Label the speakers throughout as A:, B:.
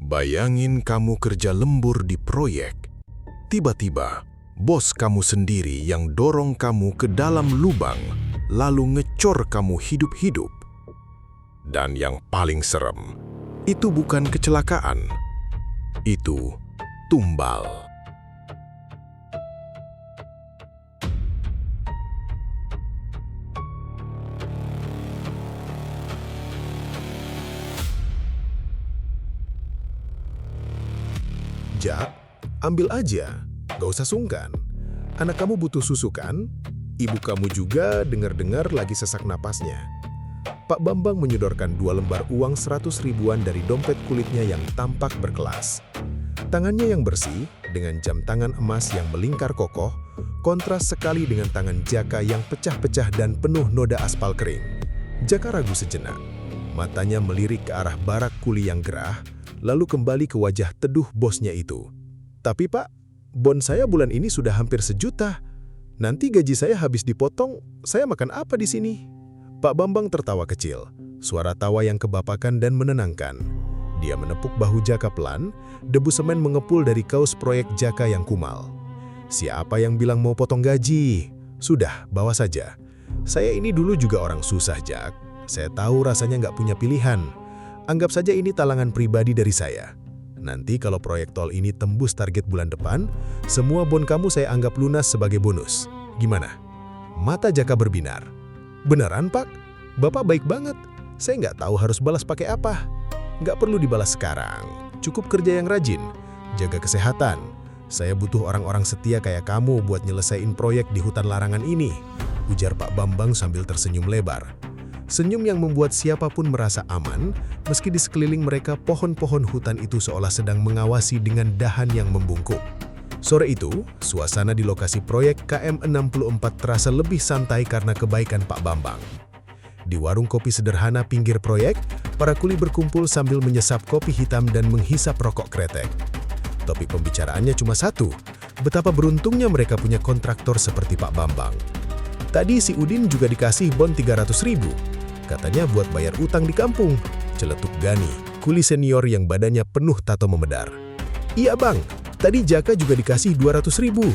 A: Bayangin kamu kerja lembur di proyek. Tiba-tiba, bos kamu sendiri yang dorong kamu ke dalam lubang, lalu ngecor kamu hidup-hidup. Dan yang paling serem, itu bukan kecelakaan. Itu tumbal.
B: Jak, ambil aja. Gak usah sungkan. Anak kamu butuh susu kan? Ibu kamu juga dengar-dengar lagi sesak napasnya. Pak Bambang menyodorkan 2 lembar uang 100 ribuan dari dompet kulitnya yang tampak berkelas. Tangannya yang bersih, dengan jam tangan emas yang melingkar kokoh, kontras sekali dengan tangan Jaka yang pecah-pecah dan penuh noda aspal kering. Jaka ragu sejenak. Matanya melirik ke arah barak kuli yang gerah, lalu kembali ke wajah teduh bosnya itu. Tapi Pak, bon saya bulan ini sudah hampir 1 juta. Nanti gaji saya habis dipotong, saya makan apa di sini? Pak Bambang tertawa kecil, suara tawa yang kebapakan dan menenangkan. Dia menepuk bahu Jaka pelan, debu semen mengepul dari kaos proyek Jaka yang kumal. Siapa yang bilang mau potong gaji? Sudah, bawa saja. Saya ini dulu juga orang susah, Jak. Saya tahu rasanya nggak punya pilihan. Anggap saja ini talangan pribadi dari saya. Nanti kalau proyek tol ini tembus target bulan depan, semua bon kamu saya anggap lunas sebagai bonus. Gimana? Mata Jaka berbinar. Beneran, Pak? Bapak baik banget. Saya nggak tahu harus balas pakai apa. Nggak perlu dibalas sekarang. Cukup kerja yang rajin. Jaga kesehatan. Saya butuh orang-orang setia kayak kamu buat nyelesain proyek di hutan larangan ini, ujar Pak Bambang sambil tersenyum lebar. Senyum yang membuat siapapun merasa aman, meski di sekeliling mereka pohon-pohon hutan itu seolah sedang mengawasi dengan dahan yang membungkuk. Sore itu, suasana di lokasi proyek KM64 terasa lebih santai karena kebaikan Pak Bambang. Di warung kopi sederhana pinggir proyek, para kuli berkumpul sambil menyesap kopi hitam dan menghisap rokok kretek. Topik pembicaraannya cuma satu, betapa beruntungnya mereka punya kontraktor seperti Pak Bambang. Tadi si Udin juga dikasih bon 300 ribu. Katanya buat bayar utang di kampung, celetuk Gani, kuli senior yang badannya penuh tato memedar. Iya bang, tadi Jaka juga dikasih 200 ribu.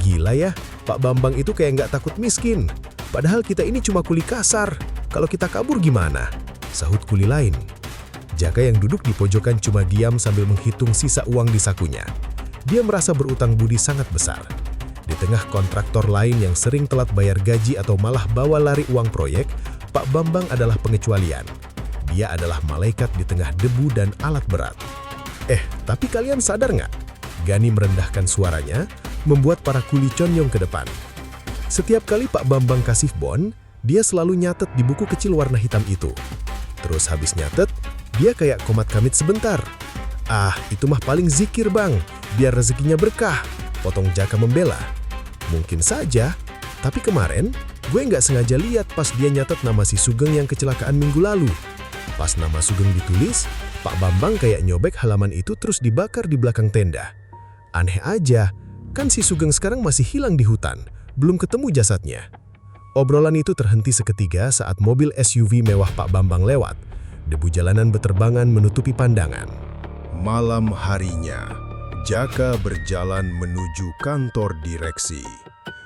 B: Gila ya, Pak Bambang itu kayak nggak takut miskin. Padahal kita ini cuma kuli kasar. Kalau kita kabur gimana? Sahut kuli lain. Jaka yang duduk di pojokan cuma diam sambil menghitung sisa uang di sakunya. Dia merasa berutang budi sangat besar. Di tengah kontraktor lain yang sering telat bayar gaji atau malah bawa lari uang proyek, Pak Bambang adalah pengecualian. Dia adalah malaikat di tengah debu dan alat berat. Tapi kalian sadar nggak? Gani merendahkan suaranya, membuat para kuli conyong ke depan. Setiap kali Pak Bambang kasih bon, dia selalu nyatet di buku kecil warna hitam itu. Terus habis nyatet, dia kayak komat kamit sebentar. Itu mah paling zikir bang, biar rezekinya berkah, potong Jaka membela. Mungkin saja, tapi kemarin gue nggak sengaja lihat pas dia nyatet nama si Sugeng yang kecelakaan minggu lalu. Pas nama Sugeng ditulis, Pak Bambang kayak nyobek halaman itu terus dibakar di belakang tenda. Aneh aja, kan si Sugeng sekarang masih hilang di hutan, belum ketemu jasadnya. Obrolan itu terhenti seketika saat mobil SUV mewah Pak Bambang lewat. Debu jalanan beterbangan menutupi pandangan.
A: Malam harinya, Jaka berjalan menuju kantor direksi.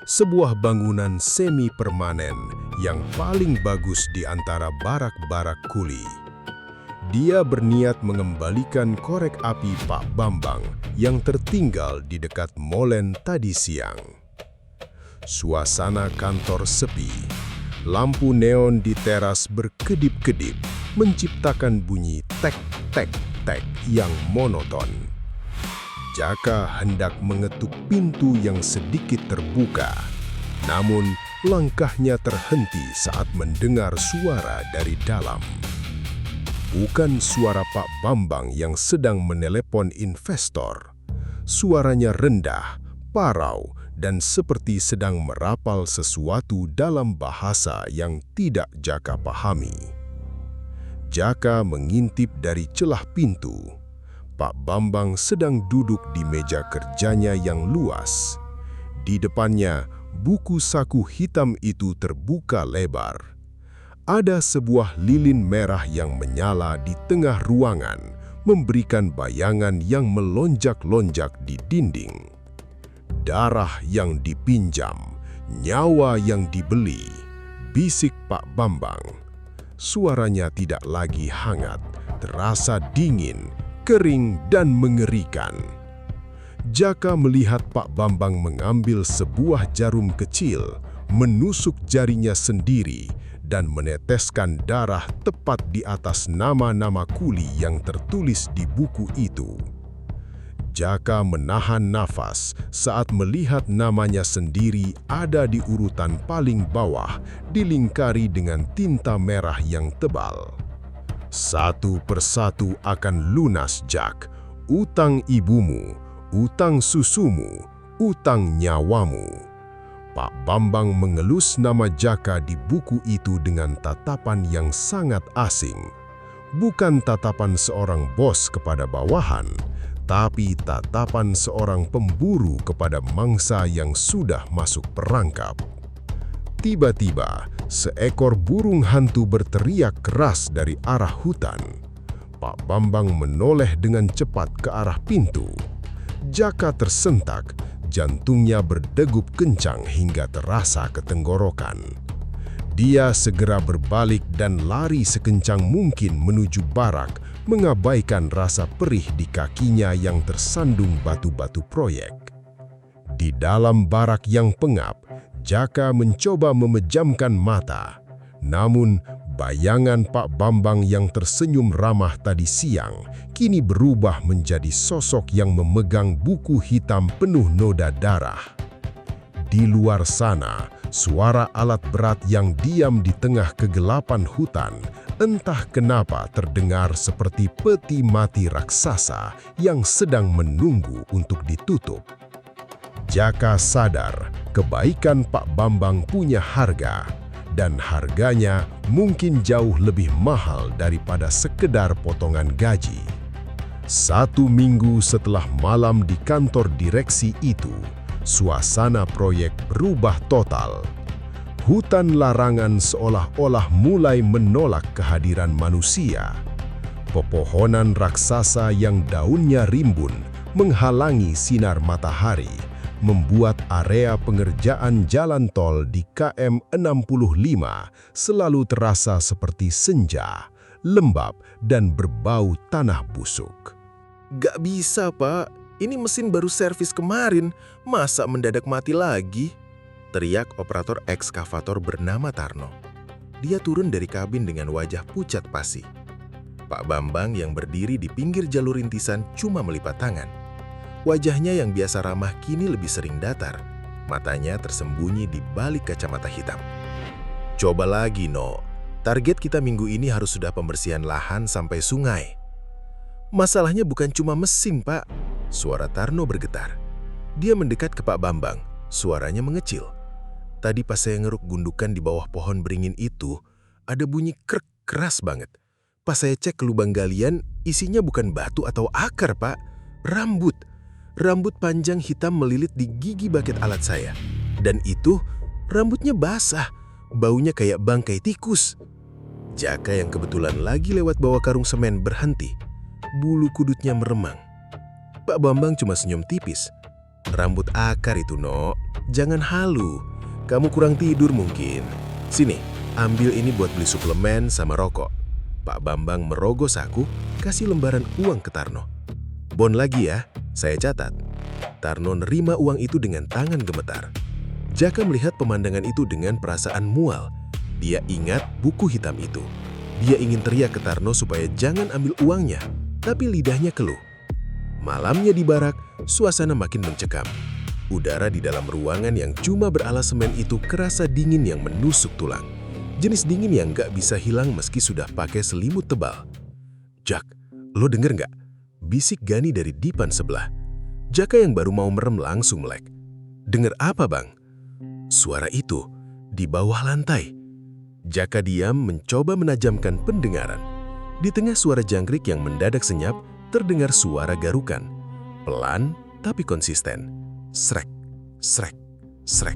A: Sebuah bangunan semi-permanen yang paling bagus di antara barak-barak kuli. Dia berniat mengembalikan korek api Pak Bambang yang tertinggal di dekat molen tadi siang. Suasana kantor sepi. Lampu neon di teras berkedip-kedip, menciptakan bunyi tek-tek-tek yang monoton. Jaka hendak mengetuk pintu yang sedikit terbuka. Namun, langkahnya terhenti saat mendengar suara dari dalam. Bukan suara Pak Bambang yang sedang menelepon investor. Suaranya rendah, parau, dan seperti sedang merapal sesuatu dalam bahasa yang tidak Jaka pahami. Jaka mengintip dari celah pintu. Pak Bambang sedang duduk di meja kerjanya yang luas. Di depannya, buku saku hitam itu terbuka lebar. Ada sebuah lilin merah yang menyala di tengah ruangan, memberikan bayangan yang melonjak-lonjak di dinding. Darah yang dipinjam, nyawa yang dibeli, bisik Pak Bambang. Suaranya tidak lagi hangat, terasa dingin, kering, dan mengerikan. Jaka melihat Pak Bambang mengambil sebuah jarum kecil, menusuk jarinya sendiri, dan meneteskan darah tepat di atas nama-nama kuli yang tertulis di buku itu. Jaka menahan nafas saat melihat namanya sendiri ada di urutan paling bawah, dilingkari dengan tinta merah yang tebal. Satu persatu akan lunas, Jak. Utang ibumu, utang susumu, utang nyawamu. Pak Bambang mengelus nama Jaka di buku itu dengan tatapan yang sangat asing. Bukan tatapan seorang bos kepada bawahan, tapi tatapan seorang pemburu kepada mangsa yang sudah masuk perangkap. Tiba-tiba, seekor burung hantu berteriak keras dari arah hutan. Pak Bambang menoleh dengan cepat ke arah pintu. Jaka tersentak, jantungnya berdegup kencang hingga terasa ke tenggorokan. Dia segera berbalik dan lari sekencang mungkin menuju barak, mengabaikan rasa perih di kakinya yang tersandung batu-batu proyek. Di dalam barak yang pengap, Jaka mencoba memejamkan mata. Namun, bayangan Pak Bambang yang tersenyum ramah tadi siang kini berubah menjadi sosok yang memegang buku hitam penuh noda darah. Di luar sana, suara alat berat yang diam di tengah kegelapan hutan entah kenapa terdengar seperti peti mati raksasa yang sedang menunggu untuk ditutup. Jaka sadar kebaikan Pak Bambang punya harga, dan harganya mungkin jauh lebih mahal daripada sekedar potongan gaji. 1 minggu setelah malam di kantor direksi itu, suasana proyek berubah total. Hutan larangan seolah-olah mulai menolak kehadiran manusia. Pepohonan raksasa yang daunnya rimbun menghalangi sinar matahari, membuat area pengerjaan jalan tol di KM 65 selalu terasa seperti senja, lembab, dan berbau tanah busuk.
B: Gak bisa, Pak. Ini mesin baru servis kemarin. Masa mendadak mati lagi? Teriak operator ekskavator bernama Tarno. Dia turun dari kabin dengan wajah pucat pasi. Pak Bambang yang berdiri di pinggir jalur rintisan cuma melipat tangan. Wajahnya yang biasa ramah kini lebih sering datar. Matanya tersembunyi di balik kacamata hitam. Coba lagi, No. Target kita minggu ini harus sudah pembersihan lahan sampai sungai. Masalahnya bukan cuma mesin, Pak. Suara Tarno bergetar. Dia mendekat ke Pak Bambang. Suaranya mengecil. Tadi pas saya ngeruk gundukan di bawah pohon beringin itu, ada bunyi krek keras banget. Pas saya cek ke lubang galian, isinya bukan batu atau akar, Pak. Rambut. Rambut panjang hitam melilit di gigi baket alat saya. Dan itu, rambutnya basah. Baunya kayak bangkai tikus. Jaka yang kebetulan lagi lewat bawa karung semen berhenti. Bulu kudutnya meremang. Pak Bambang cuma senyum tipis. Rambut akar itu, No. Jangan halu. Kamu kurang tidur mungkin. Sini, ambil ini buat beli suplemen sama rokok. Pak Bambang merogoh saku, kasih lembaran uang ke Tarno. Bon lagi ya, saya catat. Tarno nerima uang itu dengan tangan gemetar. Jaka melihat pemandangan itu dengan perasaan mual. Dia ingat buku hitam itu. Dia ingin teriak ke Tarno supaya jangan ambil uangnya, tapi lidahnya keluh. Malamnya di barak, suasana makin mencekam. Udara di dalam ruangan yang cuma beralas semen itu kerasa dingin yang menusuk tulang. Jenis dingin yang gak bisa hilang meski sudah pakai selimut tebal. Jak, lo denger gak? Bisik Gani dari dipan sebelah. Jaka yang baru mau merem langsung melek. Dengar apa, Bang? Suara itu di bawah lantai. Jaka diam mencoba menajamkan pendengaran. Di tengah suara jangkrik yang mendadak senyap, terdengar suara garukan. Pelan tapi konsisten. Srek, srek, srek.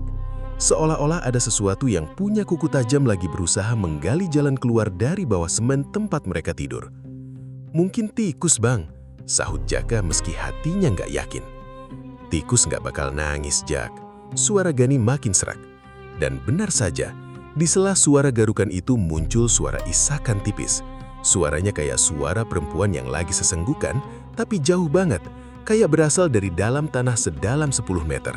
B: Seolah-olah ada sesuatu yang punya kuku tajam lagi berusaha menggali jalan keluar dari bawah semen tempat mereka tidur. Mungkin tikus, Bang, sahut Jaka meski hatinya nggak yakin. Tikus nggak bakal nangis, Jak. Suara Gani makin serak. Dan benar saja, di sela suara garukan itu muncul suara isakan tipis. Suaranya kayak suara perempuan yang lagi sesenggukan, tapi jauh banget, kayak berasal dari dalam tanah sedalam 10 meter.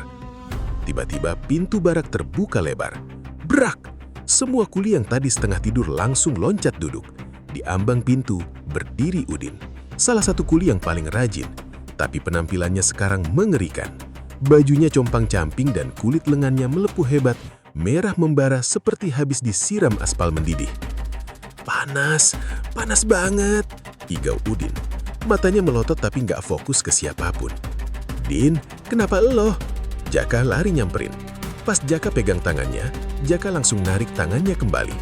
B: Tiba-tiba pintu barak terbuka lebar. Brak! Semua kuli yang tadi setengah tidur langsung loncat duduk. Di ambang pintu berdiri Udin, salah satu kuli yang paling rajin, tapi penampilannya sekarang mengerikan. Bajunya compang-camping dan kulit lengannya melepuh hebat, merah membara seperti habis disiram aspal mendidih. Panas banget, igau Udin. Matanya melotot tapi nggak fokus ke siapapun. Din, kenapa lo? Jaka lari nyamperin. Pas Jaka pegang tangannya, Jaka langsung narik tangannya kembali.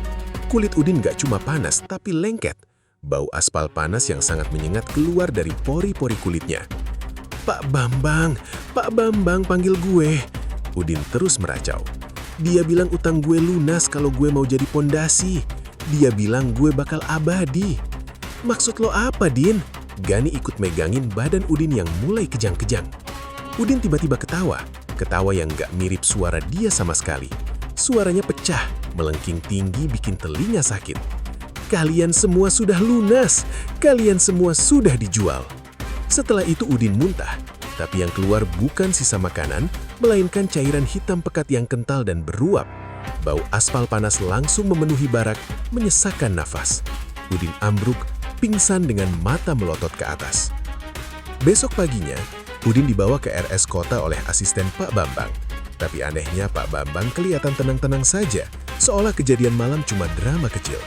B: Kulit Udin nggak cuma panas tapi lengket. Bau aspal panas yang sangat menyengat keluar dari pori-pori kulitnya. Pak Bambang panggil gue. Udin terus meracau. Dia bilang utang gue lunas kalau gue mau jadi pondasi. Dia bilang gue bakal abadi. Maksud lo apa, Din? Gani ikut megangin badan Udin yang mulai kejang-kejang. Udin tiba-tiba ketawa. Ketawa yang gak mirip suara dia sama sekali. Suaranya pecah, melengking tinggi bikin telinga sakit. Kalian semua sudah lunas. Kalian semua sudah dijual. Setelah itu Udin muntah. Tapi yang keluar bukan sisa makanan, melainkan cairan hitam pekat yang kental dan beruap. Bau aspal panas langsung memenuhi barak, menyesakkan nafas. Udin ambruk, pingsan dengan mata melotot ke atas. Besok paginya, Udin dibawa ke RS Kota oleh asisten Pak Bambang. Tapi anehnya Pak Bambang kelihatan tenang-tenang saja, seolah kejadian malam cuma drama kecil.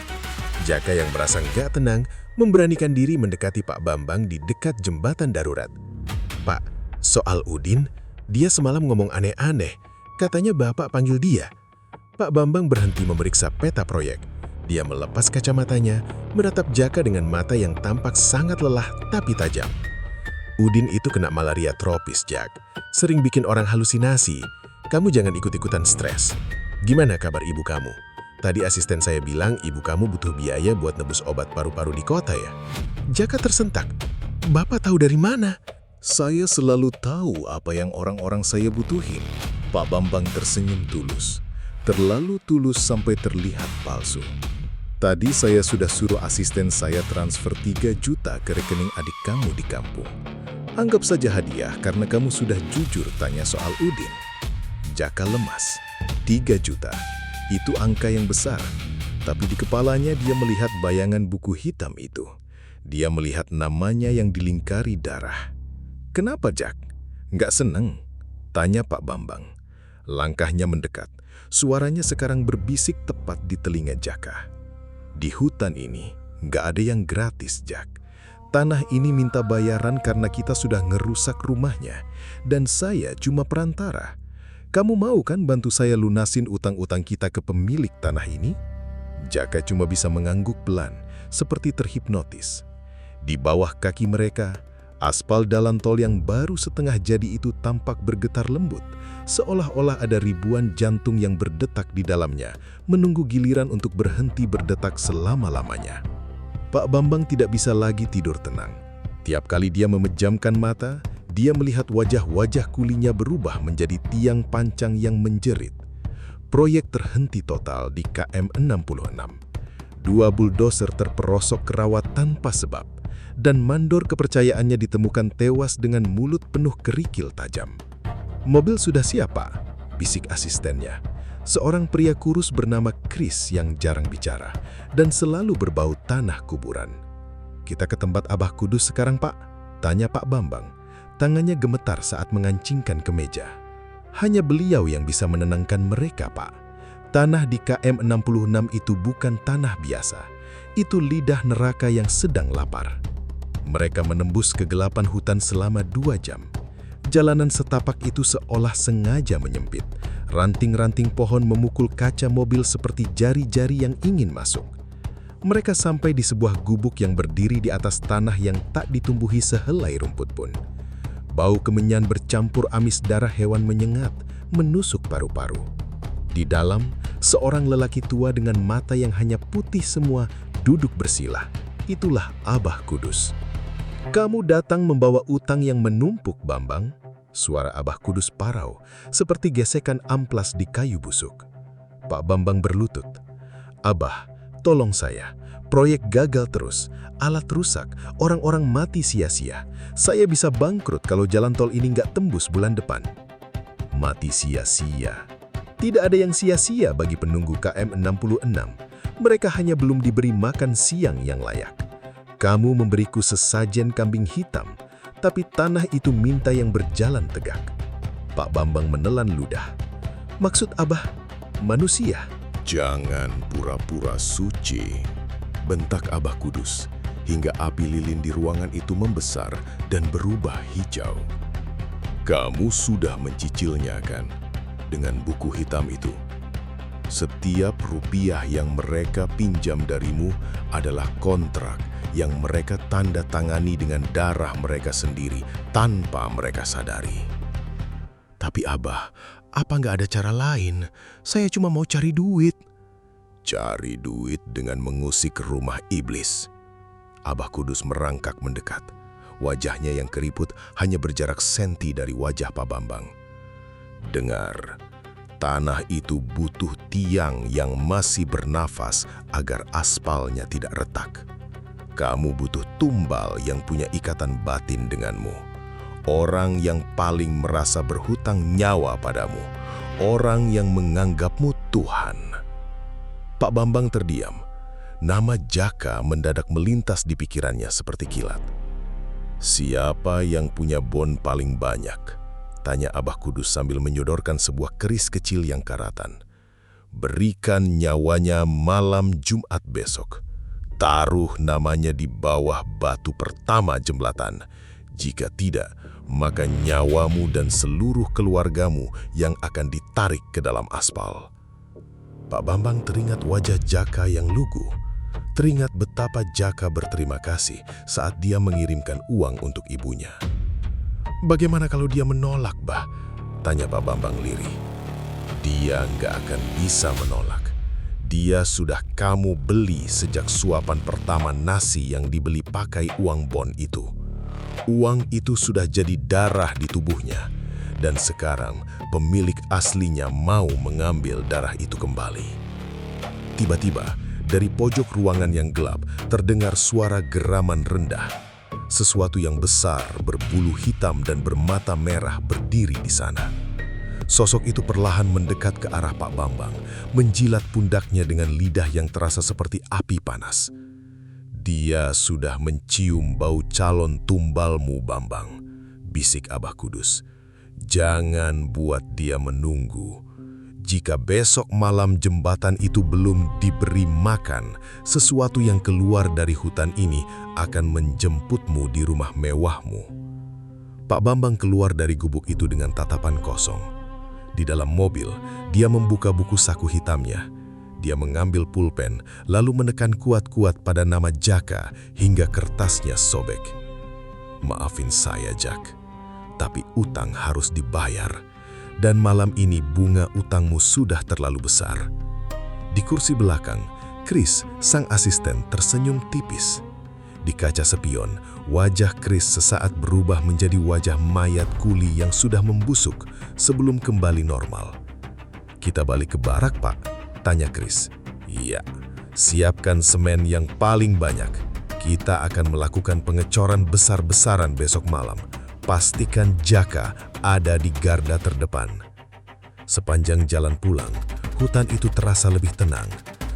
B: Jaka yang merasa nggak tenang, memberanikan diri mendekati Pak Bambang di dekat jembatan darurat. Pak, soal Udin, dia semalam ngomong aneh-aneh. Katanya Bapak panggil dia. Pak Bambang berhenti memeriksa peta proyek. Dia melepas kacamatanya, menatap Jaka dengan mata yang tampak sangat lelah tapi tajam. Udin itu kena malaria tropis, Jak. Sering bikin orang halusinasi. Kamu jangan ikut-ikutan stres. Gimana kabar ibu kamu? Tadi asisten saya bilang ibu kamu butuh biaya buat nebus obat paru-paru di kota ya? Jaka tersentak. Bapak tahu dari mana?
A: Saya selalu tahu apa yang orang-orang saya butuhin. Pak Bambang tersenyum tulus. Terlalu tulus sampai terlihat palsu. Tadi saya sudah suruh asisten saya transfer 3 juta ke rekening adik kamu di kampung. Anggap saja hadiah karena kamu sudah jujur tanya soal Udin. Jaka lemas. 3 juta. Itu angka yang besar. Tapi di kepalanya dia melihat bayangan buku hitam itu. Dia melihat namanya yang dilingkari darah. Kenapa, Jak? Nggak seneng? Tanya Pak Bambang. Langkahnya mendekat. Suaranya sekarang berbisik tepat di telinga Jaka. Di hutan ini, nggak ada yang gratis, Jak. Tanah ini minta bayaran karena kita sudah ngerusak rumahnya. Dan saya cuma perantara. Kamu mau kan bantu saya lunasin utang-utang kita ke pemilik tanah ini? Jaka cuma bisa mengangguk pelan, seperti terhipnotis. Di bawah kaki mereka, aspal dalam tol yang baru setengah jadi itu tampak bergetar lembut, seolah-olah ada ribuan jantung yang berdetak di dalamnya, menunggu giliran untuk berhenti berdetak selama-lamanya. Pak Bambang tidak bisa lagi tidur tenang. Tiap kali dia memejamkan mata, dia melihat wajah-wajah kulinya berubah menjadi tiang pancang yang menjerit. Proyek terhenti total di KM 66. 2 buldoser terperosok ke rawa tanpa sebab, dan mandor kepercayaannya ditemukan tewas dengan mulut penuh kerikil tajam. Mobil sudah siap, Pak, bisik asistennya. Seorang pria kurus bernama Chris yang jarang bicara dan selalu berbau tanah kuburan. Kita ke tempat Abah Kudus sekarang, Pak? Tanya Pak Bambang. Tangannya gemetar saat mengancingkan ke meja. Hanya beliau yang bisa menenangkan mereka, Pak. Tanah di KM 66 itu bukan tanah biasa. Itu lidah neraka yang sedang lapar. Mereka menembus kegelapan hutan selama 2 jam. Jalanan setapak itu seolah sengaja menyempit. Ranting-ranting pohon memukul kaca mobil seperti jari-jari yang ingin masuk. Mereka sampai di sebuah gubuk yang berdiri di atas tanah yang tak ditumbuhi sehelai rumput pun. Bau kemenyan bercampur amis darah hewan menyengat, menusuk paru-paru. Di dalam, seorang lelaki tua dengan mata yang hanya putih semua duduk bersilah.
B: Itulah Abah Kudus. "Kamu datang membawa utang yang menumpuk, Bambang." Suara Abah Kudus parau, seperti gesekan amplas di kayu busuk. Pak Bambang berlutut. "Abah, tolong saya. Proyek gagal terus, alat rusak, orang-orang mati sia-sia. Saya bisa bangkrut kalau jalan tol ini nggak tembus bulan depan." Mati sia-sia. Tidak ada yang sia-sia bagi penunggu KM 66. Mereka hanya belum diberi makan siang yang layak. "Kamu memberiku sesajen kambing hitam, tapi tanah itu minta yang berjalan tegak." Pak Bambang menelan ludah. "Maksud Abah, manusia?"
A: "Jangan pura-pura suci," bentak Abah Kudus, hingga api lilin di ruangan itu membesar dan berubah hijau. "Kamu sudah mencicilnya, kan? Dengan buku hitam itu. Setiap rupiah yang mereka pinjam darimu adalah kontrak yang mereka tanda tangani dengan darah mereka sendiri tanpa mereka sadari." "Tapi Abah, apa nggak ada cara lain? Saya cuma mau cari duit." "Cari duit dengan mengusik rumah iblis." Abah Kudus merangkak mendekat. Wajahnya yang keriput hanya berjarak senti dari wajah Pak Bambang. "Dengar, tanah itu butuh tiang yang masih bernafas agar aspalnya tidak retak. Kamu butuh tumbal yang punya ikatan batin denganmu. Orang yang paling merasa berhutang nyawa padamu. Orang yang menganggapmu Tuhan." Pak Bambang terdiam. Nama Jaka mendadak melintas di pikirannya seperti kilat. "Siapa yang punya bon paling banyak?" tanya Abah Kudus sambil menyodorkan sebuah keris kecil yang karatan. "Berikan nyawanya malam Jumat besok. Taruh namanya di bawah batu pertama jemblatan. Jika tidak, maka nyawamu dan seluruh keluargamu yang akan ditarik ke dalam aspal." Pak Bambang teringat wajah Jaka yang lugu. Teringat betapa Jaka berterima kasih saat dia mengirimkan uang untuk ibunya. "Bagaimana kalau dia menolak, Bah?" tanya Pak Bambang lirih. "Dia nggak akan bisa menolak. Dia sudah kamu beli sejak suapan pertama nasi yang dibeli pakai uang bon itu. Uang itu sudah jadi darah di tubuhnya. Dan sekarang pemilik aslinya mau mengambil darah itu kembali." Tiba-tiba, dari pojok ruangan yang gelap terdengar suara geraman rendah. Sesuatu yang besar, berbulu hitam dan bermata merah berdiri di sana. Sosok itu perlahan mendekat ke arah Pak Bambang, menjilat pundaknya dengan lidah yang terasa seperti api panas. "Dia sudah mencium bau calon tumbalmu, Bambang," bisik Abah Kudus. "Jangan buat dia menunggu. Jika besok malam jembatan itu belum diberi makan, sesuatu yang keluar dari hutan ini akan menjemputmu di rumah mewahmu." Pak Bambang keluar dari gubuk itu dengan tatapan kosong. Di dalam mobil, dia membuka buku saku hitamnya. Dia mengambil pulpen, lalu menekan kuat-kuat pada nama Jaka hingga kertasnya sobek. "Maafin saya, Jak. Tapi utang harus dibayar, dan malam ini bunga utangmu sudah terlalu besar." Di kursi belakang, Chris, sang asisten, tersenyum tipis. Di kaca spion, wajah Chris sesaat berubah menjadi wajah mayat kuli yang sudah membusuk sebelum kembali normal. "Kita balik ke barak, Pak?" tanya Chris. "Iya, siapkan semen yang paling banyak. Kita akan melakukan pengecoran besar-besaran besok malam. Pastikan Jaka ada di garda terdepan." Sepanjang jalan pulang, hutan itu terasa lebih tenang.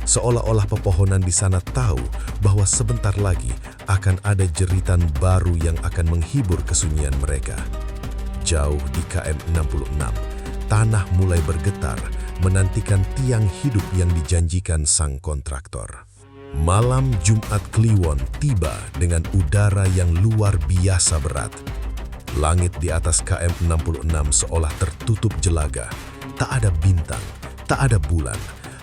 A: Seolah-olah pepohonan di sana tahu bahwa sebentar lagi akan ada jeritan baru yang akan menghibur kesunyian mereka. Jauh di KM 66, tanah mulai bergetar menantikan tiang hidup yang dijanjikan sang kontraktor. Malam Jumat Kliwon tiba dengan udara yang luar biasa berat. Langit di atas KM 66 seolah tertutup jelaga. Tak ada bintang, tak ada bulan,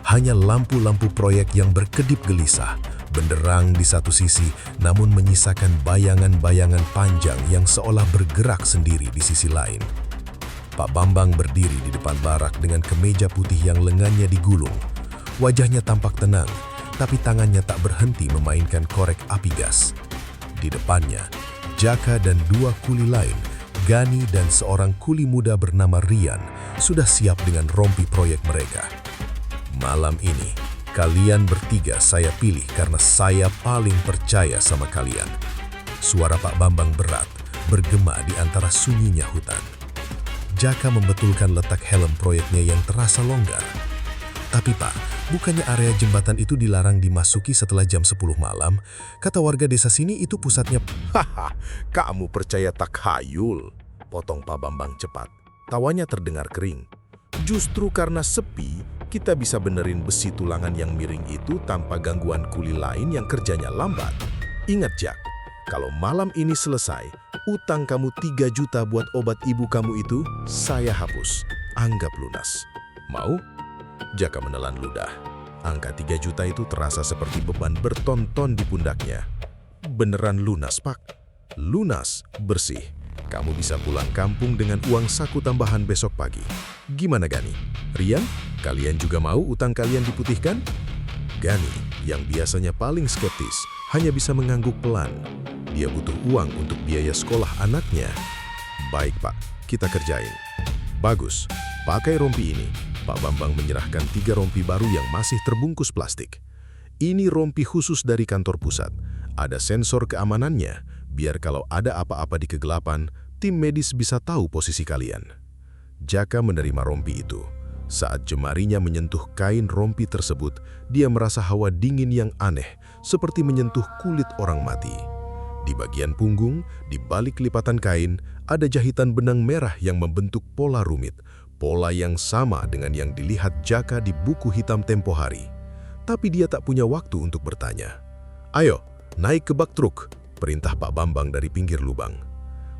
A: hanya lampu-lampu proyek yang berkedip gelisah, benderang di satu sisi namun menyisakan bayangan-bayangan panjang yang seolah bergerak sendiri di sisi lain. Pak Bambang berdiri di depan barak dengan kemeja putih yang lengannya digulung. Wajahnya tampak tenang,
B: tapi tangannya tak berhenti memainkan korek api gas. Di depannya, Jaka dan dua kuli lain, Gani dan seorang kuli muda bernama Rian, sudah siap dengan rompi proyek mereka. Malam ini, kalian bertiga saya pilih karena saya paling percaya sama kalian. Suara Pak Bambang berat, bergema di antara sunyinya hutan. Jaka membetulkan letak helm proyeknya yang terasa longgar. Tapi Pak, bukannya area jembatan itu dilarang dimasuki setelah jam 10 malam? Kata warga desa sini itu pusatnya.
A: Haha, kamu percaya takhayul? Potong Pak Bambang cepat. Tawanya terdengar kering. Justru karena sepi, kita bisa benerin besi tulangan yang miring itu tanpa gangguan kuli lain yang kerjanya lambat. Ingat Jak, kalau malam ini selesai, utang kamu 3 juta buat obat ibu kamu itu, saya hapus. Anggap lunas. Mau? Jaka menelan ludah. Angka 3 juta itu terasa seperti beban berton-ton di pundaknya. Beneran lunas, Pak. Lunas, bersih. Kamu bisa pulang kampung dengan uang saku tambahan besok pagi. Gimana Gani? Rian, kalian juga mau utang kalian diputihkan? Gani, yang biasanya paling skeptis, hanya bisa mengangguk pelan. Dia butuh uang untuk biaya sekolah anaknya. Baik Pak, kita kerjain. Bagus, pakai rompi ini. Pak Bambang menyerahkan 3 rompi baru yang masih terbungkus plastik. Ini rompi khusus dari kantor pusat. Ada sensor keamanannya, biar kalau ada apa-apa di kegelapan, tim medis bisa tahu posisi kalian. Jaka menerima rompi itu. Saat jemarinya menyentuh kain rompi tersebut, dia merasa hawa dingin yang aneh, seperti menyentuh kulit orang mati. Di bagian punggung, di balik lipatan kain, ada jahitan benang merah yang membentuk pola rumit. Pola yang sama dengan yang dilihat Jaka di buku hitam tempo hari. Tapi dia tak punya waktu untuk bertanya. Ayo, naik ke bak truk, perintah Pak Bambang dari pinggir lubang.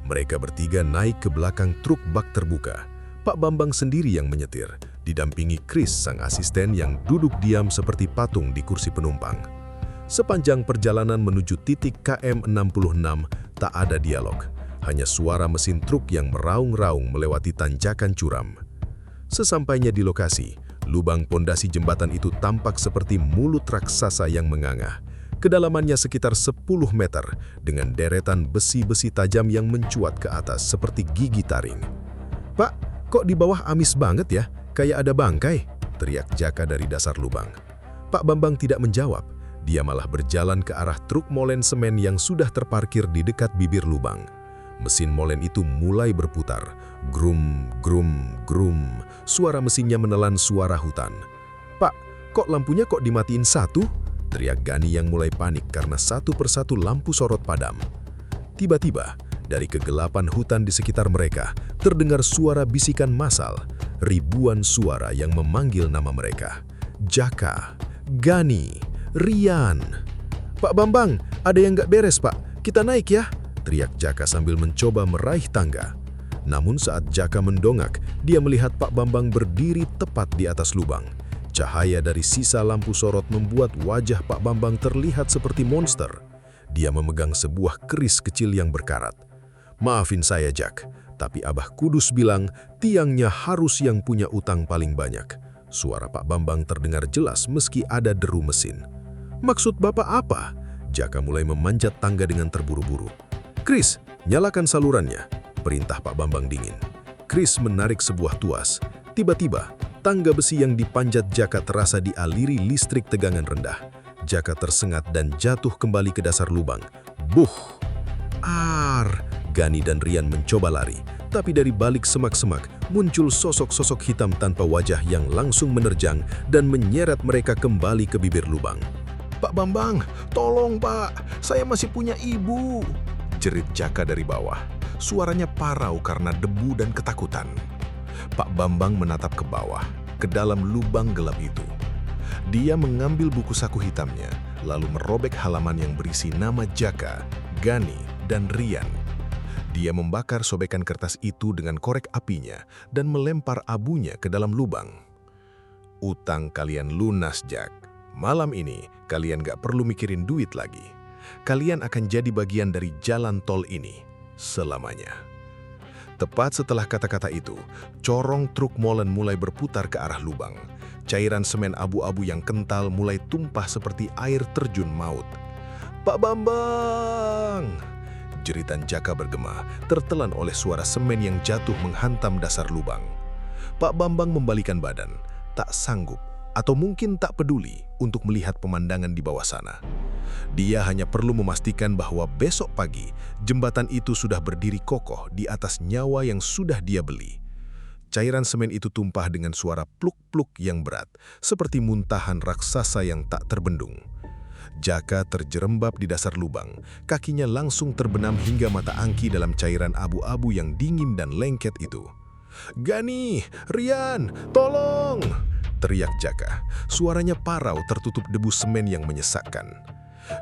A: Mereka bertiga naik ke belakang truk bak terbuka. Pak Bambang sendiri yang menyetir, didampingi Chris sang asisten yang duduk diam seperti patung di kursi penumpang. Sepanjang perjalanan menuju titik KM 66, tak ada dialog. Hanya suara mesin truk yang meraung-raung melewati tanjakan curam. Sesampainya di lokasi, lubang pondasi jembatan itu tampak seperti mulut raksasa yang menganga. Kedalamannya sekitar 10 meter, dengan deretan besi-besi tajam yang mencuat ke atas seperti gigi taring. Pak, kok di bawah amis banget ya? Kayak ada bangkai, teriak Jaka dari dasar lubang. Pak Bambang tidak menjawab, dia malah berjalan ke arah truk molen semen yang sudah terparkir di dekat bibir lubang. Mesin molen itu mulai berputar. Grum, grum, grum. Suara mesinnya menelan suara hutan. Pak, kok lampunya kok dimatiin satu? Teriak Gani yang mulai panik karena satu persatu lampu sorot padam. Tiba-tiba, dari kegelapan hutan di sekitar mereka, terdengar suara bisikan massal. Ribuan suara yang memanggil nama mereka. Jaka, Gani, Rian. Pak Bambang, ada yang nggak beres Pak. Kita naik ya, teriak Jaka sambil mencoba meraih tangga. Namun saat Jaka mendongak, dia melihat Pak Bambang berdiri tepat di atas lubang. Cahaya dari sisa lampu sorot membuat wajah Pak Bambang terlihat seperti monster. Dia memegang sebuah keris kecil yang berkarat. Maafin saya Jak, tapi Abah Kudus bilang tiangnya harus yang punya utang paling banyak. Suara Pak Bambang terdengar jelas meski ada deru mesin. Maksud Bapak apa? Jaka mulai memanjat tangga dengan terburu-buru. Chris, nyalakan salurannya, perintah Pak Bambang dingin. Chris menarik sebuah tuas. Tiba-tiba, tangga besi yang dipanjat Jaka terasa dialiri listrik tegangan rendah. Jaka tersengat dan jatuh kembali ke dasar lubang. Buh! Ar! Gani dan Rian mencoba lari, tapi dari balik semak-semak muncul sosok-sosok hitam tanpa wajah yang langsung menerjang dan menyeret mereka kembali ke bibir lubang. Pak Bambang, tolong Pak, saya masih punya ibu, jerit Jaka dari bawah. Suaranya parau karena debu dan ketakutan. Pak Bambang menatap ke bawah, ke dalam lubang gelap itu. Dia mengambil buku saku hitamnya, lalu merobek halaman yang berisi nama Jaka, Gani, dan Rian. Dia membakar sobekan kertas itu dengan korek apinya dan melempar abunya ke dalam lubang. Utang kalian lunas, Jak. Malam ini, kalian gak perlu mikirin duit lagi. Kalian akan jadi bagian dari jalan tol ini selamanya. Tepat setelah kata-kata itu, corong truk molen mulai berputar ke arah lubang.
B: Cairan semen abu-abu yang kental mulai tumpah seperti air terjun maut. "Pak Bambang!" Jeritan Jaka bergema, tertelan oleh suara semen yang jatuh menghantam dasar lubang. Pak Bambang membalikan badan, tak sanggup atau mungkin tak peduli untuk melihat pemandangan di bawah sana. Dia hanya perlu memastikan bahwa besok pagi jembatan itu sudah berdiri kokoh di atas nyawa yang sudah dia beli. Cairan semen itu tumpah dengan suara pluk-pluk yang berat, seperti muntahan raksasa yang tak terbendung. Jaka terjerembab di dasar lubang, kakinya langsung terbenam hingga mata angki dalam cairan abu-abu yang dingin dan lengket itu. "Gani, Rian, tolong!" teriak Jaka. Suaranya parau tertutup debu semen yang menyesakkan.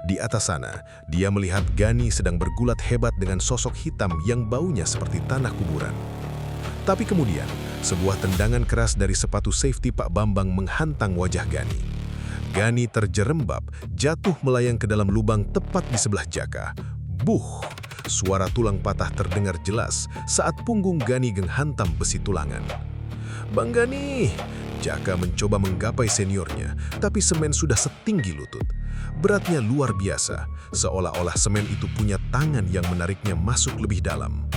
B: Di atas sana, dia melihat Gani sedang bergulat hebat dengan sosok hitam yang baunya seperti tanah kuburan. Tapi kemudian, sebuah tendangan keras dari sepatu safety Pak Bambang menghantang wajah Gani. Gani terjerembab, jatuh melayang ke dalam lubang tepat di sebelah Jaka. Buh! Suara tulang patah terdengar jelas saat punggung Gani menghantam besi tulangan. "Bang Gani!" Jaka mencoba menggapai seniornya, tapi semen sudah setinggi lutut. Beratnya luar biasa, seolah-olah semen itu punya tangan yang menariknya masuk lebih dalam.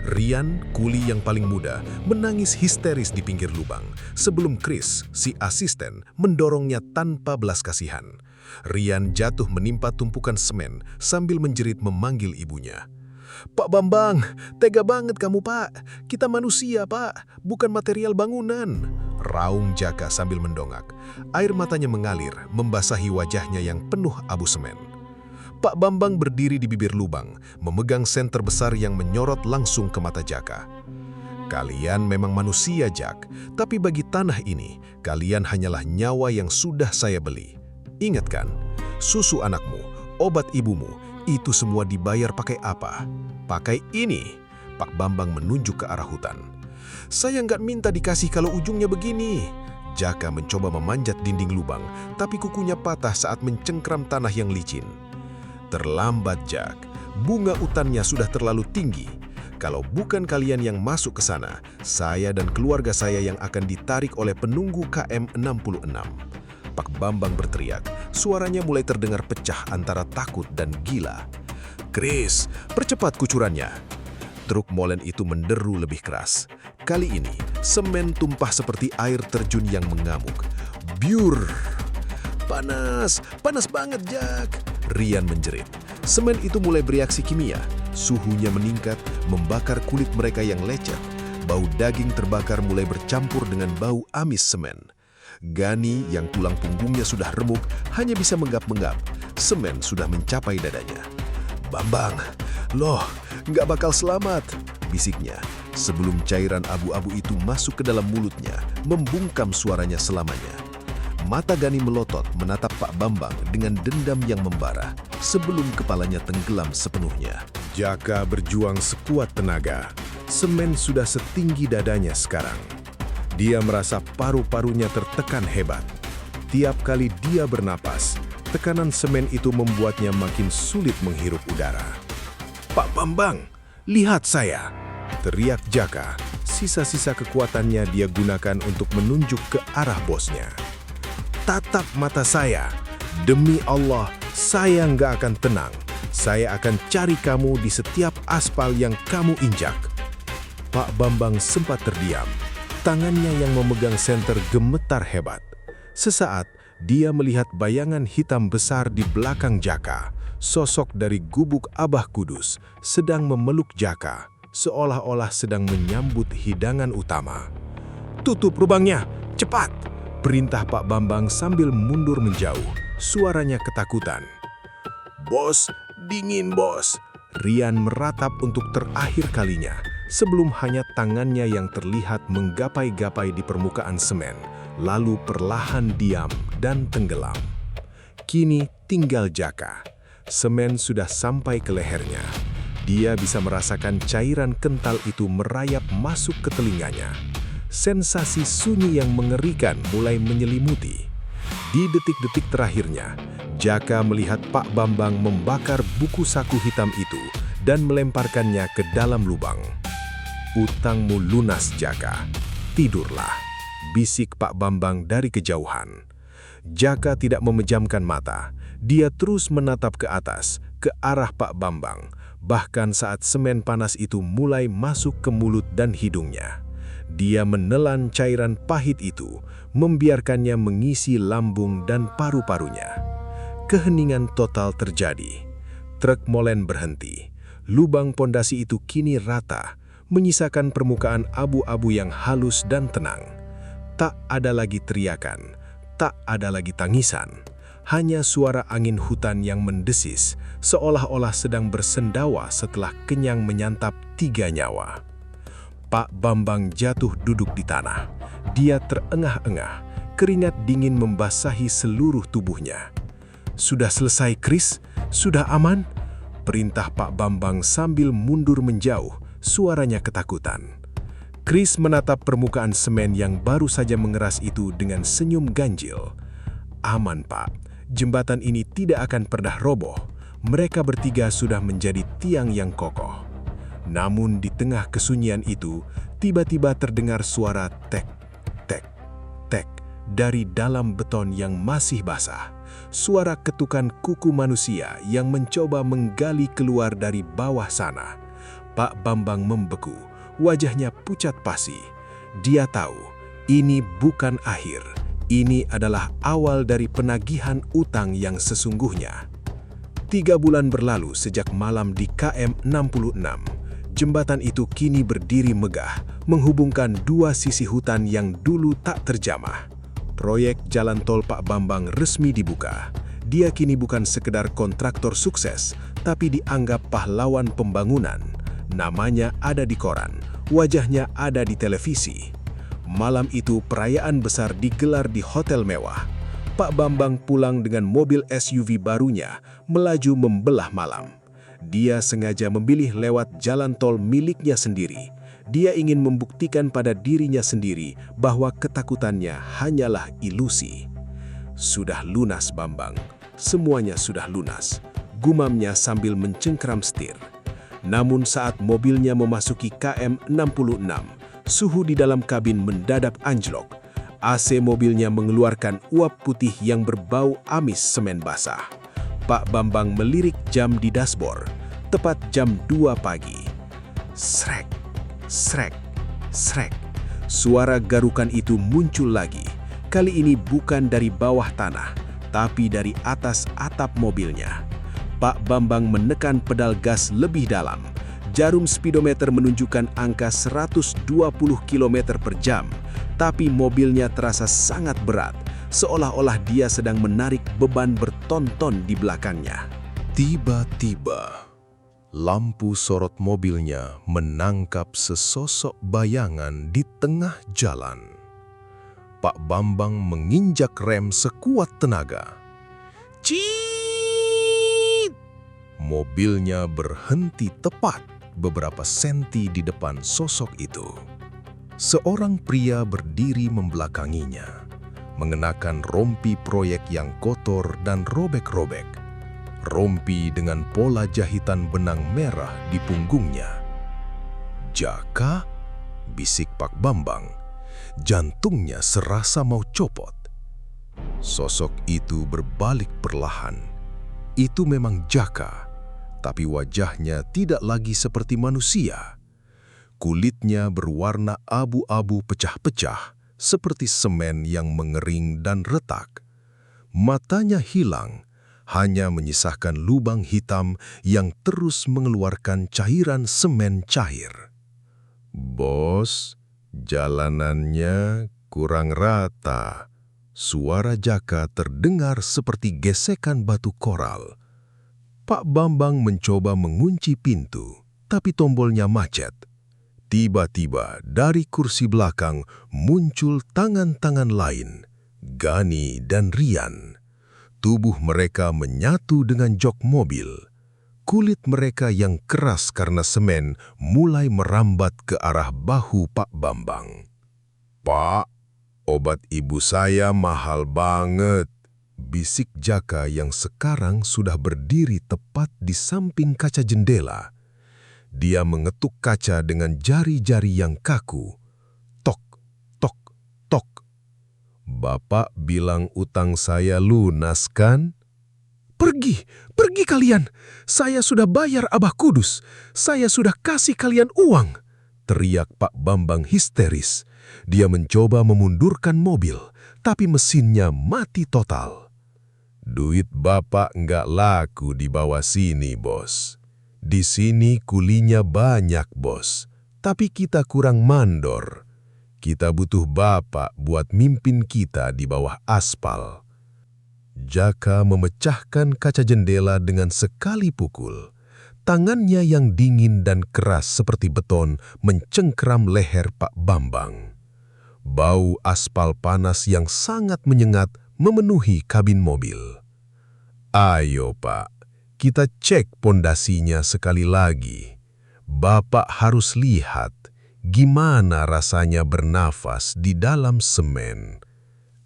B: Rian, kuli yang paling muda, menangis histeris di pinggir lubang sebelum Chris, si asisten, mendorongnya tanpa belas kasihan. Rian jatuh menimpa tumpukan semen sambil menjerit memanggil ibunya. "Pak Bambang, tega banget kamu, Pak. Kita manusia, Pak, bukan material bangunan," raung Jaka sambil mendongak. Air matanya mengalir, membasahi wajahnya yang penuh abu semen. Pak Bambang berdiri di bibir lubang, memegang senter besar yang menyorot langsung ke mata Jaka. "Kalian memang manusia, Jak, tapi bagi tanah ini, kalian hanyalah nyawa yang sudah saya beli. Ingatkan, susu anakmu, obat ibumu, itu semua dibayar pakai apa? Pakai ini." Pak Bambang menunjuk ke arah hutan. "Saya nggak minta dikasih kalau ujungnya begini." Jaka mencoba memanjat dinding lubang, tapi kukunya patah saat mencengkram tanah yang licin. "Terlambat, Jak. Bunga utannya sudah terlalu tinggi. Kalau bukan kalian yang masuk ke sana, saya dan keluarga saya yang akan ditarik oleh penunggu KM 66. Pak Bambang berteriak, suaranya mulai terdengar pecah antara takut dan gila. "Chris, percepat kucurannya." Truk molen itu menderu lebih keras. Kali ini, semen tumpah seperti air terjun yang mengamuk. Biur! "Panas! Panas banget, Jak!" Rian menjerit. Semen itu mulai bereaksi kimia. Suhunya meningkat, membakar kulit mereka yang lecet. Bau daging terbakar mulai bercampur dengan bau amis semen. Gani yang tulang punggungnya sudah remuk hanya bisa menggap-menggap. Semen sudah mencapai dadanya. "Bambang, loh, nggak bakal selamat," bisiknya. Sebelum cairan abu-abu itu masuk ke dalam mulutnya, membungkam suaranya selamanya. Mata Gani melotot menatap Pak Bambang dengan dendam yang membara sebelum kepalanya tenggelam sepenuhnya. Jaka berjuang sekuat tenaga. Semen sudah setinggi dadanya sekarang. Dia merasa paru-parunya tertekan hebat. Tiap kali dia bernapas, tekanan semen itu membuatnya makin sulit menghirup udara. "Pak Bambang, lihat saya!" teriak Jaka. Sisa-sisa kekuatannya dia gunakan untuk menunjuk ke arah bosnya. "Tatap mata saya. Demi Allah, saya nggak akan tenang. Saya akan cari kamu di setiap aspal yang kamu injak." Pak Bambang sempat terdiam. Tangannya yang memegang senter gemetar hebat. Sesaat, dia melihat bayangan hitam besar di belakang Jaka. Sosok dari gubuk Abah Kudus sedang memeluk Jaka, seolah-olah sedang menyambut hidangan utama. "Tutup lubangnya, cepat!" perintah Pak Bambang sambil mundur menjauh. Suaranya ketakutan. "Bos, dingin bos." Rian meratap untuk terakhir kalinya, sebelum hanya tangannya yang terlihat menggapai-gapai di permukaan semen, lalu perlahan diam dan tenggelam. Kini tinggal Jaka. Semen sudah sampai ke lehernya. Dia bisa merasakan cairan kental itu merayap masuk ke telinganya. Sensasi sunyi yang mengerikan mulai menyelimuti. Di detik-detik terakhirnya, Jaka melihat Pak Bambang membakar buku saku hitam itu dan melemparkannya ke dalam lubang. "Utangmu lunas, Jaka. Tidurlah."
A: bisik Pak Bambang dari kejauhan. Jaka tidak memejamkan mata. Dia terus menatap ke atas, ke arah Pak Bambang, bahkan saat semen panas itu mulai masuk ke mulut dan hidungnya. Dia menelan cairan pahit itu, membiarkannya mengisi lambung dan paru-parunya. Keheningan total terjadi. Truk molen berhenti. Lubang pondasi itu kini rata, menyisakan permukaan abu-abu yang halus dan tenang. Tak ada lagi teriakan, tak ada lagi tangisan. Hanya suara angin hutan yang mendesis, seolah-olah sedang bersendawa setelah kenyang menyantap 3 nyawa. Pak Bambang jatuh duduk di tanah. Dia terengah-engah, keringat dingin membasahi seluruh tubuhnya. "Sudah selesai, Kris? Sudah aman?" Perintah Pak Bambang sambil mundur menjauh, suaranya ketakutan. Kris menatap permukaan semen yang baru saja mengeras itu dengan senyum ganjil. "Aman, Pak. Jembatan ini tidak akan pernah roboh. Mereka bertiga sudah menjadi tiang yang kokoh." Namun di tengah kesunyian itu, tiba-tiba terdengar suara tek, tek, tek dari dalam beton yang masih basah. Suara ketukan kuku manusia yang mencoba menggali keluar dari bawah sana. Pak Bambang membeku, wajahnya pucat pasi. Dia tahu, ini bukan akhir. Ini adalah awal dari penagihan utang yang sesungguhnya. 3 bulan berlalu sejak malam di KM 66. Jembatan itu kini berdiri megah, menghubungkan 2 sisi hutan yang dulu tak terjamah. Proyek jalan tol Pak Bambang resmi dibuka. Dia kini bukan sekedar kontraktor sukses, tapi dianggap pahlawan pembangunan. Namanya ada di koran, wajahnya ada di televisi. Malam itu perayaan besar digelar di hotel mewah. Pak Bambang pulang dengan mobil SUV barunya, melaju membelah malam. Dia sengaja memilih lewat jalan tol miliknya sendiri. Dia ingin membuktikan pada dirinya sendiri bahwa ketakutannya hanyalah ilusi. "Sudah lunas, Bambang. Semuanya sudah lunas," gumamnya sambil mencengkeram setir. Namun saat mobilnya memasuki KM 66, suhu di dalam kabin mendadak anjlok. AC mobilnya mengeluarkan uap putih yang berbau amis semen basah. Pak Bambang melirik jam di dashboard. Tepat jam 2 pagi. Srek, srek, srek. Suara garukan itu muncul lagi. Kali ini bukan dari bawah tanah, tapi dari atas atap mobilnya. Pak Bambang menekan pedal gas lebih dalam. Jarum speedometer menunjukkan angka 120 km per jam, tapi mobilnya terasa sangat berat, seolah-olah dia sedang menarik beban berton-ton di belakangnya. Tiba-tiba, lampu sorot mobilnya menangkap sesosok bayangan di tengah jalan. Pak Bambang menginjak rem sekuat tenaga. Ciit! Mobilnya berhenti tepat beberapa senti di depan sosok itu. Seorang pria berdiri membelakanginya, mengenakan rompi proyek yang kotor dan robek-robek. Rompi dengan pola jahitan benang merah di punggungnya. "Jaka?" bisik Pak Bambang. Jantungnya serasa mau copot. Sosok itu berbalik perlahan. Itu memang Jaka, tapi wajahnya tidak lagi seperti manusia. Kulitnya berwarna abu-abu pecah-pecah, seperti semen yang mengering dan retak. Matanya hilang, hanya menyisakan lubang hitam yang terus mengeluarkan cairan semen cair. "Bos, jalanannya kurang rata." Suara Jaka terdengar seperti gesekan batu koral. Pak Bambang mencoba mengunci pintu, tapi tombolnya macet. Tiba-tiba dari kursi belakang muncul tangan-tangan lain, Gani dan Rian. Tubuh mereka menyatu dengan jok mobil. Kulit mereka yang keras karena semen mulai merambat ke arah bahu Pak Bambang. "Pak, obat ibu saya mahal banget," bisik Jaka yang sekarang sudah berdiri tepat di samping kaca jendela. Dia mengetuk kaca dengan jari-jari yang kaku. Tok, tok, tok. Bapak bilang utang saya lunas kan?
B: Pergi, pergi kalian. Saya sudah bayar Abah Kudus. Saya sudah kasih kalian uang.
A: Teriak Pak Bambang histeris. Dia mencoba memundurkan mobil, tapi mesinnya mati total. Duit Bapak nggak laku di bawah sini, Bos. Di sini kulinya banyak, Bos. Tapi kita kurang mandor. Kita butuh Bapak buat mimpin kita di bawah aspal. Jaka memecahkan kaca jendela dengan sekali pukul. Tangannya yang dingin dan keras seperti beton mencengkeram leher Pak Bambang. Bau aspal panas yang sangat menyengat memenuhi kabin mobil. Ayo Pak, kita cek pondasinya sekali lagi. Bapak harus lihat gimana rasanya bernafas di dalam semen.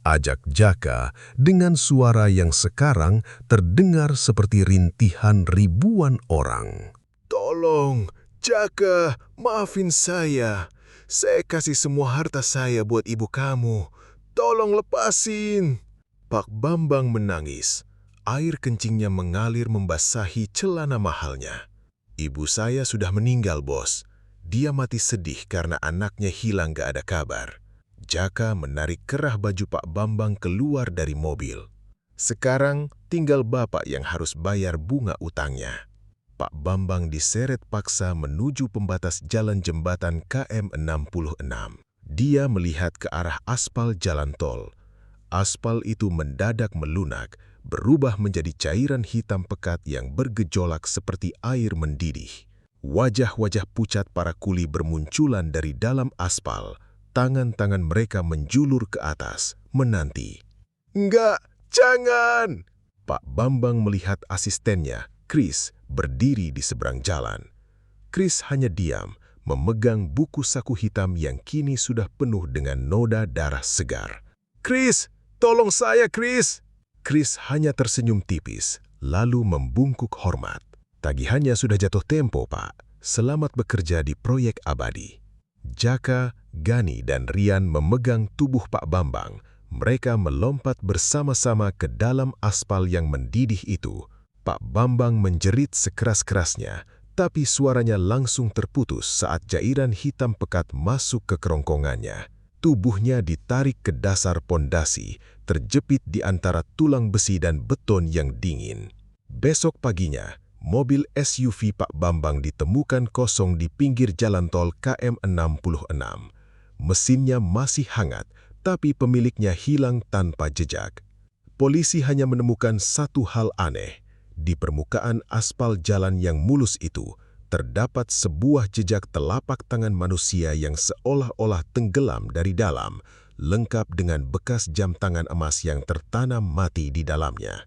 A: Ajak Jaka dengan suara yang sekarang terdengar seperti rintihan ribuan orang.
B: Tolong, Jaka, maafin saya. Saya kasih semua harta saya buat ibu kamu. Tolong lepasin. Pak Bambang menangis. Air kencingnya mengalir membasahi celana mahalnya. Ibu saya sudah meninggal, Bos. Dia mati sedih karena anaknya hilang gak ada kabar. Jaka menarik kerah baju Pak Bambang keluar dari mobil. Sekarang tinggal Bapak yang harus bayar bunga utangnya. Pak Bambang diseret paksa menuju pembatas jalan jembatan KM 66. Dia melihat ke arah aspal jalan tol. Aspal itu mendadak melunak, berubah menjadi cairan hitam pekat yang bergejolak seperti air mendidih. Wajah-wajah pucat para kuli bermunculan dari dalam aspal. Tangan-tangan mereka menjulur ke atas, menanti. "Enggak, jangan!" Pak Bambang melihat asistennya, Chris, berdiri di seberang jalan. Chris hanya diam, memegang buku saku hitam yang kini sudah penuh dengan noda darah segar. "Chris, tolong saya, Chris!" Chris hanya tersenyum tipis, lalu membungkuk hormat. "Tagihannya sudah jatuh tempo, Pak. Selamat bekerja di proyek abadi." Jaka, Gani, dan Rian memegang tubuh Pak Bambang. Mereka melompat bersama-sama ke dalam aspal yang mendidih itu. Pak Bambang menjerit sekeras-kerasnya, tapi suaranya langsung terputus saat cairan hitam pekat masuk ke kerongkongannya. Tubuhnya ditarik ke dasar pondasi, terjepit di antara tulang besi dan beton yang dingin. Besok paginya, mobil SUV Pak Bambang ditemukan kosong di pinggir jalan tol KM 66. Mesinnya masih hangat, tapi pemiliknya hilang tanpa jejak. Polisi hanya menemukan satu hal aneh. Di permukaan aspal jalan yang mulus itu, terdapat sebuah jejak telapak tangan manusia yang seolah-olah tenggelam dari dalam, lengkap dengan bekas jam tangan emas yang tertanam mati di dalamnya.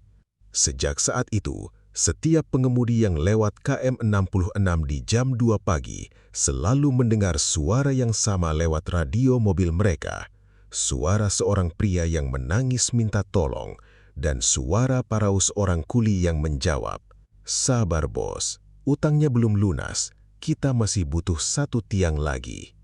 B: Sejak saat itu, setiap pengemudi yang lewat KM 66 di jam 2 pagi selalu mendengar suara yang sama lewat radio mobil mereka. Suara seorang pria yang menangis minta tolong dan suara paraus orang kuli yang menjawab, "Sabar bos, utangnya belum lunas, kita masih butuh 1 tiang lagi."